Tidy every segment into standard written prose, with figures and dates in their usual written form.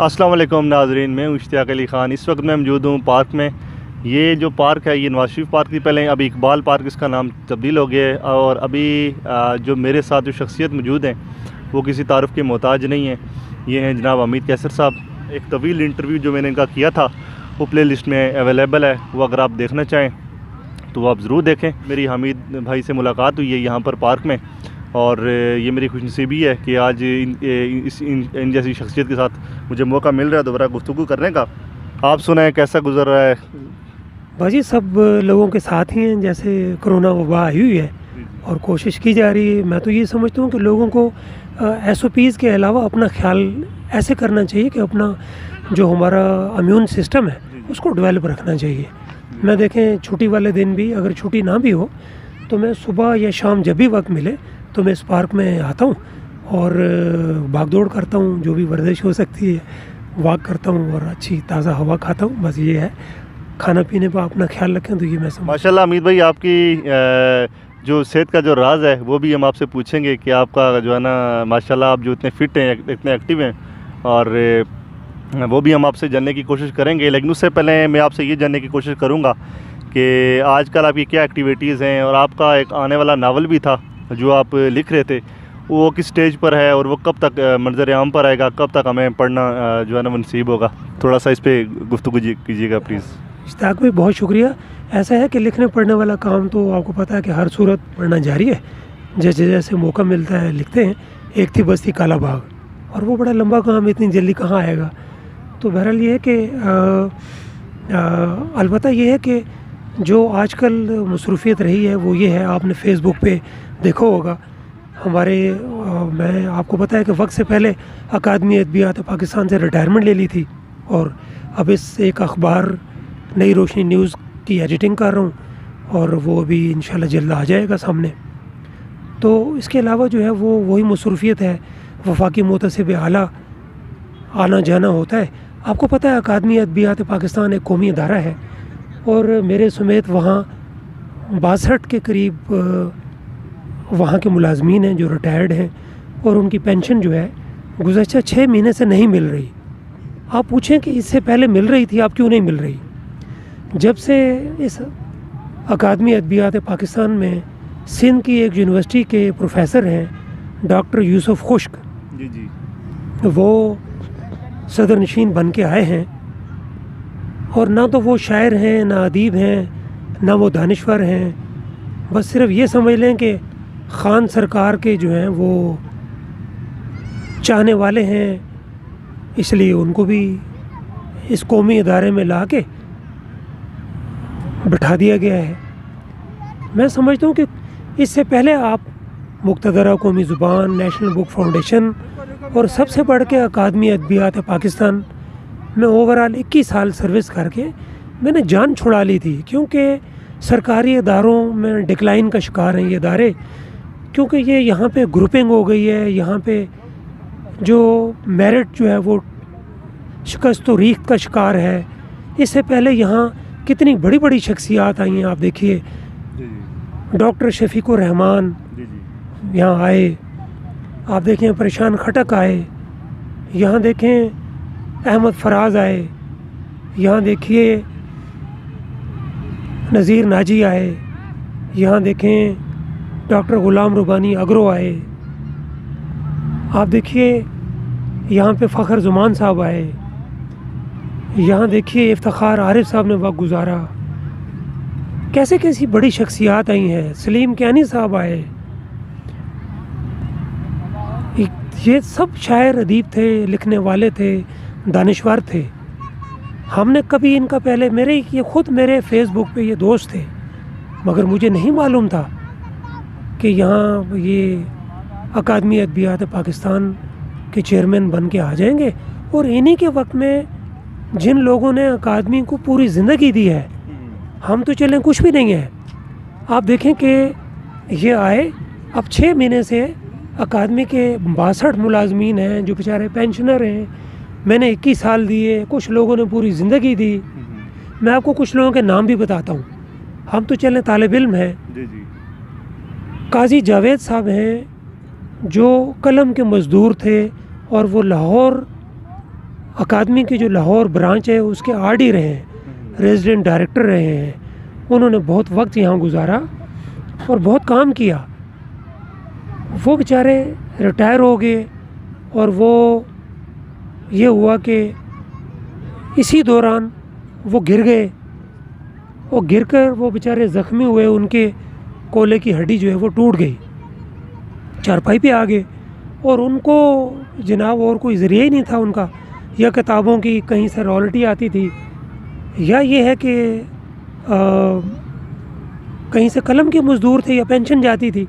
अस्सलाम वालेकुम नाज़रीन, मैं इश्तियाक अली ख़ान। इस वक्त मैं मौजूद हूँ पार्क में। ये जो पार्क है ये नवाज शरीफ पार्क थी पहले, अभी इकबाल पार्क इसका नाम तब्दील हो गया है। और अभी जो मेरे साथ जो शख्सियत मौजूद हैं वो किसी तारुफ़ के मोहताज नहीं है। ये हैं जनाब हमीद कैसर साहब। एक तवील इंटरव्यू जो मैंने इनका किया था वो प्ले लिस्ट में अवेलेबल है, वो अगर आप देखना चाहें तो आप ज़रूर देखें। मेरी हमीद भाई से मुलाकात हुई है यहाँ पर पार्क में, और ये मेरी खुशनसीबी है कि आज इन जैसी शख्सियत के साथ मुझे मौका मिल रहा है दोबारा गुफ्तगू करने का। आप सुनाएं कैसा गुजर रहा है? भाजी सब लोगों के साथ ही हैं, जैसे कोरोना वबा आई हुई है और कोशिश की जा रही है। मैं तो ये समझता हूँ कि लोगों को SOPs के अलावा अपना ख्याल ऐसे करना चाहिए कि अपना जो हमारा इम्यून सिस्टम है उसको डेवलप रखना चाहिए। मैं देखें छुट्टी वाले दिन भी, अगर छुट्टी ना भी हो तो मैं सुबह या शाम जब भी वक्त मिले तो मैं इस पार्क में आता हूँ और भाग दौड़ करता हूँ, जो भी वर्जिश हो सकती है वॉक करता हूँ और अच्छी ताज़ा हवा खाता हूँ। बस ये है, खाना पीने पर अपना ख्याल रखें तो ये मैं समझ। माशाल्लाह हमीद भाई, आपकी जो सेहत का जो राज है वो भी हम आपसे पूछेंगे कि आपका जो है ना माशाल्लाह आप जो इतने फ़िट हैं, इतने एक्टिव हैं, और वो भी हम आपसे जानने की कोशिश करेंगे। लेकिन उससे पहले मैं आपसे ये जानने की कोशिश करूँगा कि आजकल आपकी क्या एक्टिविटीज़ हैं, और आपका एक आने वाला नावल भी था जो आप लिख रहे थे, वो किस स्टेज पर है और वो कब तक मंजर आम पर आएगा, कब तक हमें पढ़ना जो है ना नसीब होगा? थोड़ा सा इस पर गुफ्तगू कीजिएगा प्लीज़। इश्ताक भाई बहुत शुक्रिया। ऐसा है कि लिखने पढ़ने वाला काम तो आपको पता है कि हर सूरत पढ़ना जारी है, जैसे जैसे मौका मिलता है लिखते हैं। एक थी बस्ती काला बाग, और वो बड़ा लंबा काम, इतनी जल्दी कहाँ आएगा। तो बहरहाल ये है कि अलबत्ता ये है कि जो आजकल मसरूफ़ियत रही है वो ये है, आपने फ़ेसबुक पे देखा होगा हमारे मैं आपको पता है कि वक्त से पहले अकादमी अदबियात पाकिस्तान से रिटायरमेंट ले ली थी, और अब इस एक अखबार नई रोशनी न्यूज़ की एडिटिंग कर रहा हूँ, और वो अभी इंशाल्लाह जल्द आ जाएगा सामने। तो इसके अलावा जो है वो वही मसरूफ़ियत है, वफाकी मोतसिब आला आना जाना होता है। आपको पता है अकादमी अदबियात पाकिस्तान एक कौमी अदारा है, और मेरे समेत वहाँ 62 के करीब वहाँ के मुलाजमीन हैं जो रिटायर्ड हैं, और उनकी पेंशन जो है गुज़श्ता 6 महीने से नहीं मिल रही। आप पूछें कि इससे पहले मिल रही थी, आप क्यों नहीं मिल रही? जब से इस अकादमी अदबियात पाकिस्तान में सिंध की एक यूनिवर्सिटी के प्रोफेसर हैं डॉक्टर यूसुफ खुश्क जी, वो सदर नशीन बन के आए हैं, और ना तो वो शायर हैं, ना अदीब हैं, ना वो दानिश्वर हैं। बस सिर्फ ये समझ लें कि ख़ान सरकार के जो हैं वो चाहने वाले हैं, इसलिए उनको भी इस कौमी अदारे में ला के बिठा दिया गया है। मैं समझता हूँ कि इससे पहले आप मुक़्तदरा कौमी ज़ुबान, नेशनल बुक फाउंडेशन, और सबसे बढ़ के अकादमी अदबियात पाकिस्तान में ओवरऑल 21 साल सर्विस करके मैंने जान छुड़ा ली थी, क्योंकि सरकारी इदारों में डिक्लाइन का शिकार हैं ये इदारे, क्योंकि ये यहाँ पे ग्रुपिंग हो गई है। यहाँ पे जो मेरिट जो है वो शिकस्त व रीख का शिकार है। इससे पहले यहाँ कितनी बड़ी बड़ी शख्सियात आई हैं, आप देखिए डॉक्टर शफीकुर रहमान यहाँ आए, आप देखें परेशान खटक आए, यहाँ देखें अहमद फराज आए, यहाँ देखिए नज़ीर नाजी आए, यहाँ देखें डॉक्टर ग़ुलाम रुबानी अगरो आए, आप देखिए यहाँ पे फ़खर ज़ुमान साहब आए, यहाँ देखिए इफ्तिखार आरिफ साहब ने वक्त गुजारा। कैसे कैसी बड़ी शख्सियात आई हैं, सलीम कियानी साहब आए। ये सब शायर अदीब थे, लिखने वाले थे, दानिश्वर थे। हमने कभी इनका पहले ये ख़ुद मेरे फ़ेसबुक पे ये दोस्त थे, मगर मुझे नहीं मालूम था कि यहाँ ये अकादमी अदबियात पाकिस्तान के चेयरमैन बन के आ जाएंगे। और इन्हीं के वक्त में जिन लोगों ने अकादमी को पूरी ज़िंदगी दी है, हम तो चलें कुछ भी नहीं है। आप देखें कि ये आए, अब 6 महीने से अकादमी के 62 मुलाजमीन हैं जो बेचारे पेंशनर हैं। मैंने 21 साल दिए, कुछ लोगों ने पूरी ज़िंदगी दी। मैं आपको कुछ लोगों के नाम भी बताता हूँ। हम तो चलें तालिब इल्म हैं। काजी जावेद साहब हैं जो कलम के मज़दूर थे, और वो लाहौर अकादमी की जो लाहौर ब्रांच है उसके आरडी रहे हैं, रेजिडेंट डायरेक्टर रहे हैं। उन्होंने बहुत वक्त यहाँ गुजारा और बहुत काम किया। वो बेचारे रिटायर हो गए और वो ये हुआ कि इसी दौरान वो गिर गए और गिरकर वो बेचारे ज़ख्मी हुए, उनके कोले की हड्डी जो है वो टूट गई, चारपाई पे आ गए और उनको जनाब और कोई ज़रिया ही नहीं था उनका, या किताबों की कहीं से रॉयल्टी आती थी, या ये है कि कहीं से कलम के मज़दूर थे या पेंशन जाती थी,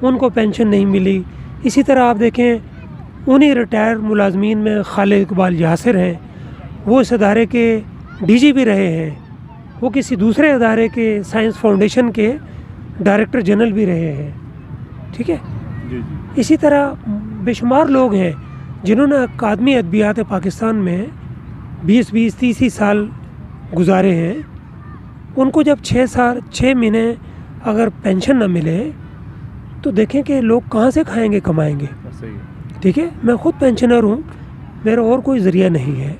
उनको पेंशन नहीं मिली। इसी तरह आप देखें उन्हीं रिटायर मुलाजमीन में खालिद इकबाल यासिर हैं, वो इस अदारे के डीजी भी रहे हैं, वो किसी दूसरे अदारे के साइंस फाउंडेशन के डायरेक्टर जनरल भी रहे हैं, ठीक है। इसी तरह बेशुमार लोग हैं जिन्होंने अकादमी अदबियात पाकिस्तान में 20-30 साल गुजारे हैं। उनको जब 6 महीने अगर पेंशन ना मिले तो देखें कि लोग कहाँ से खाएंगे कमाएंगे, ठीक है। मैं ख़ुद पेंशनर हूँ, मेरा और कोई ज़रिया नहीं है,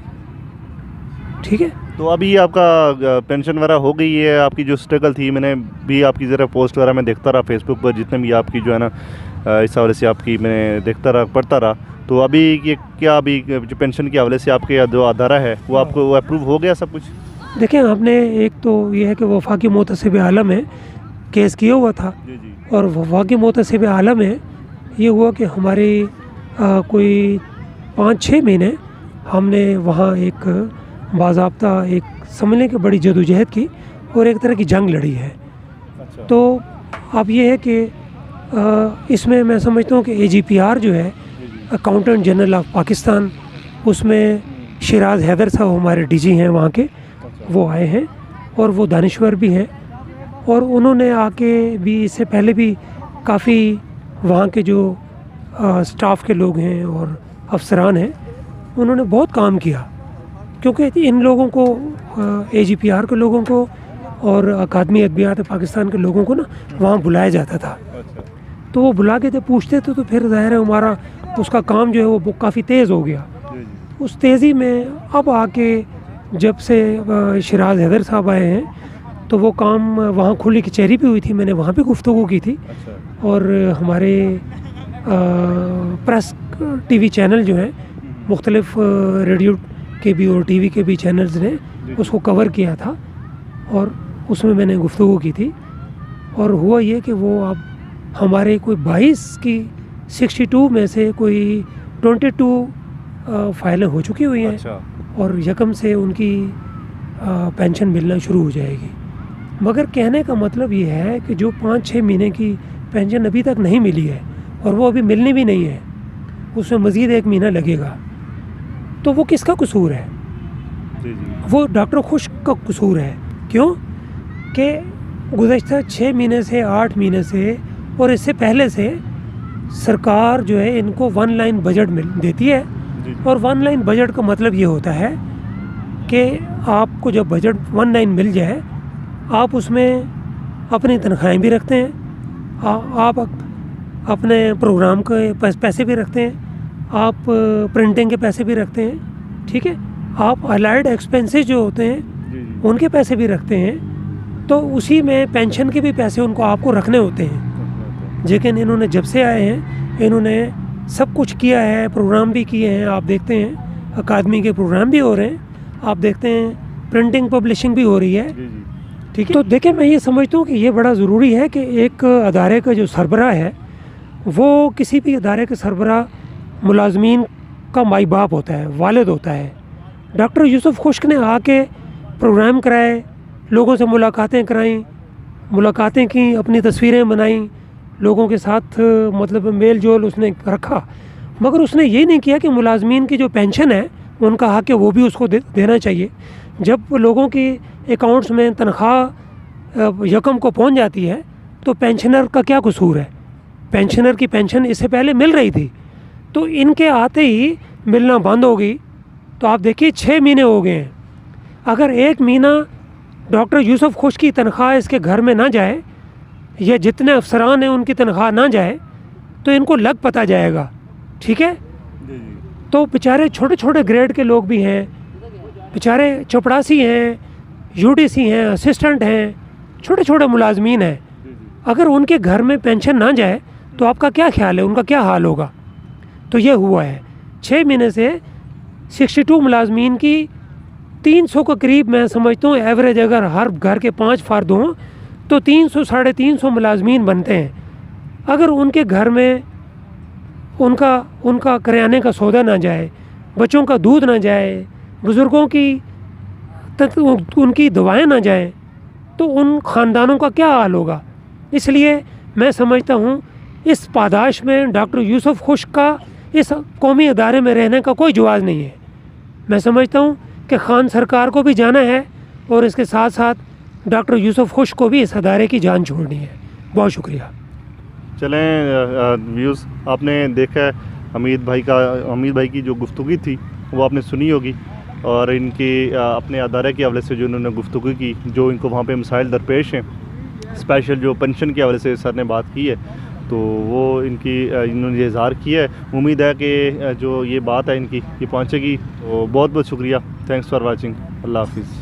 ठीक है। तो अभी आपका पेंशन वगैरह हो गई है? आपकी जो स्ट्रगल थी, मैंने भी आपकी ज़रा पोस्ट वगैरह मैं देखता रहा फेसबुक पर, जितने भी आपकी जो है ना इस हवाले से आपकी मैं देखता रहा, पढ़ता रहा। तो अभी ये क्या अभी जो पेंशन के हवाले से आपके जो अदारा है वो आपको वो अप्रूव हो गया सब कुछ? देखें, आपने एक तो ये है कि वफाकी मोतसिब आलम है, केस किया हुआ था, और वफाकी मोतसिब आलम है ये हुआ कि हमारी कोई 5-6 महीने हमने वहाँ एक बाज़ाब्ता एक समझ लें कि बड़ी जदोजहद की और एक तरह की जंग लड़ी है। अच्छा। तो अब ये है कि इसमें मैं समझता हूँ कि AGPR जो है, अकाउंटेंट जनरल ऑफ पाकिस्तान, उसमें शिराज हैदर साहब हमारे डीजी हैं वहाँ के, वो आए हैं और वो दानिश्वर भी हैं, और उन्होंने आके भी इससे पहले भी काफ़ी वहाँ के जो स्टाफ के लोग हैं और अफसरान हैं, उन्होंने बहुत काम किया, क्योंकि इन लोगों को AGPR के लोगों को और अकादमी अदबियात पाकिस्तान के लोगों को ना वहाँ बुलाया जाता था। तो वो बुला के थे, पूछते थे, तो फिर ज़ाहिर है हमारा उसका काम जो है वो काफ़ी तेज़ हो गया। उस तेज़ी में अब आके जब से शिराज हैदर साहब आए हैं तो वो काम वहाँ खुली कचहरी भी हुई थी, मैंने वहाँ भी गुफ्तगू की थी। अच्छा। और हमारे प्रेस TV चैनल जो हैं, मुख्तलिफ रेडियो के भी और TV के भी चैनल्स ने उसको कवर किया था और उसमें मैंने गुफ्तगू की थी। और हुआ ये कि वो अब हमारे कोई 22 की 62 में से कोई 22 फाइलें हो चुकी हुई हैं। अच्छा। और यकम से उनकी पेंशन मिलना शुरू हो जाएगी। मगर कहने का मतलब ये है कि जो 5-6 महीने की पेंशन अभी तक नहीं मिली है और वो अभी मिलनी भी नहीं है, उसमें मज़ीद 1 महीना लगेगा, तो वो किसका कसूर है? वो डॉक्टर खुश का कसूर है। क्यों कि गुज़श्ता 6 महीने से 8 महीने से और इससे पहले से सरकार जो है इनको 1 लाइन बजट देती है, और 1 लाइन बजट का मतलब ये होता है कि आपको जब बजट 1 लाइन मिल जाए, आप उसमें अपनी तनख्वाहें भी रखते हैं, आप अपने प्रोग्राम के पैसे भी रखते हैं, आप प्रिंटिंग के पैसे भी रखते हैं, ठीक है, आप अलाइड एक्सपेंसेस जो होते हैं उनके पैसे भी रखते हैं। तो उसी में पेंशन के भी पैसे उनको आपको रखने होते हैं। लेकिन इन्होंने जब से आए हैं इन्होंने सब कुछ किया है, प्रोग्राम भी किए हैं, आप देखते हैं अकादमी के प्रोग्राम भी हो रहे हैं, आप देखते हैं प्रिंटिंग पब्लिशिंग भी हो रही है, ठीक है। तो देखिए, मैं ये समझता हूँ कि ये बड़ा ज़रूरी है कि एक अदारे का जो सरबराह है वो किसी भी अदारे के सरबराह मुलाजमीन का माई बाप होता है, वालिद होता है। डॉक्टर यूसुफ खुश्क ने आके प्रोग्राम कराए, लोगों से मुलाकातें कराईं, मुलाकातें की, अपनी तस्वीरें बनाईं, लोगों के साथ मतलब मेल जोल उसने रखा, मगर उसने ये नहीं किया कि मुलाजमीन की जो पेंशन है उनका हक है वो भी उसको देना चाहिए। जब लोगों की अकाउंट्स में तनख्वाह यकम को पहुंच जाती है तो पेंशनर का क्या कसूर है? पेंशनर की पेंशन इससे पहले मिल रही थी, तो इनके आते ही मिलना बंद हो गई। तो आप देखिए 6 महीने हो गए हैं, अगर 1 महीना डॉक्टर यूसुफ खुश की तनख्वाह इसके घर में ना जाए या जितने अफसरान हैं उनकी तनख्वाह ना जाए तो इनको लग पता जाएगा, ठीक है। तो बेचारे छोटे छोटे ग्रेड के लोग भी हैं, बेचारे चपड़ासी हैं, यूडीसी हैं, असिस्टेंट हैं, छोटे छोटे मुलाजमीन हैं। अगर उनके घर में पेंशन ना जाए तो आपका क्या ख्याल है, उनका क्या हाल होगा? तो ये हुआ है 6 महीने से 62 मुलाजमीन की 300 के करीब मैं समझता हूँ एवरेज, अगर हर घर के 5 फ़र्द हों तो 300 साढ़े 300 मुलाजमीन बनते हैं। अगर उनके घर में उनका करियाने का सौदा ना जाए, बच्चों का दूध ना जाए, बुज़ुर्गों की उनकी दवाएं ना जाएं, तो उन ख़ानदानों का क्या हाल होगा? इसलिए मैं समझता हूँ इस पादाश में डॉक्टर यूसुफ खुश का इस कौमी अदारे में रहने का कोई जवाज़ नहीं है। मैं समझता हूँ कि खान सरकार को भी जाना है और इसके साथ साथ डॉक्टर यूसुफ खुश को भी इस अदारे की जान छोड़नी है। बहुत शुक्रिया। चलें व्यूज़, आपने देखा है हमीद भाई की जो गुफ्तगू थी वो आपने सुनी होगी, और इनकी अपने अदारे के हवाले से जो इन्होंने गुफ्तगू की, जो इनको वहाँ पे मसाइल दरपेश हैं, स्पेशल जो पेंशन के हवाले से सर ने बात की है, तो वो इन्होंने इज़हार किया है। उम्मीद है कि जो ये बात है इनकी ये पहुँचेगी। तो बहुत बहुत शुक्रिया। Thanks for watching. अल्लाह हाफिज़।